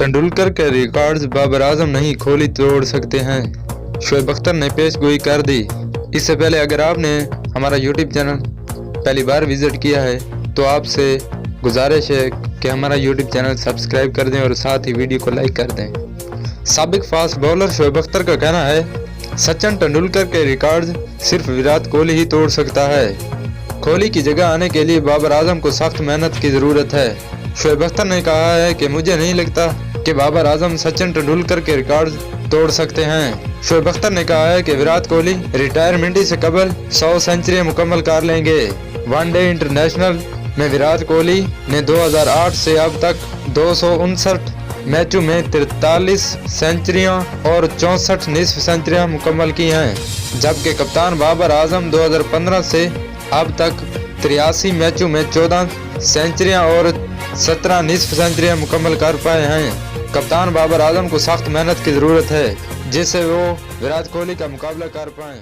तेंदुलकर के रिकॉर्ड्स बाबर आजम नहीं कोहली तोड़ सकते हैं, शोएब अख्तर ने पेशगोई कर दी। इससे पहले अगर आपने हमारा यूट्यूब चैनल पहली बार विजिट किया है तो आपसे गुजारिश है कि हमारा यूट्यूब चैनल सब्सक्राइब कर दें और साथ ही वीडियो को लाइक कर दें। साबिक फास्ट बॉलर शोएब अख्तर का कहना है, सचिन तेंदुलकर के रिकॉर्ड्स सिर्फ विराट कोहली ही तोड़ सकता है। कोहली की जगह आने के लिए बाबर आजम को सख्त मेहनत की ज़रूरत है। शोएब अख्तर ने कहा है कि मुझे नहीं लगता कि बाबर आजम सचिन तेंदुलकर के रिकॉर्ड तोड़ सकते हैं। शोएब अख्तर ने कहा है कि विराट कोहली रिटायरमेंट से कबल 100 सेंचुरियां मुकम्मल कर लेंगे। वनडे इंटरनेशनल में विराट कोहली ने 2008 से अब तक 259 मैचों में 43 सेंचुरियां और 64 निस्फ सेंचुरियां मुकम्मल की हैं, जबकि कप्तान बाबर आजम 2015 से अब तक 83 मैचों में 14 सेंचुरियां और 17 निस्फ सेंचुरियां मुकम्मल कर पाए हैं। कप्तान बाबर आजम को सख्त मेहनत की ज़रूरत है जिससे वो विराट कोहली का मुकाबला कर पाएं।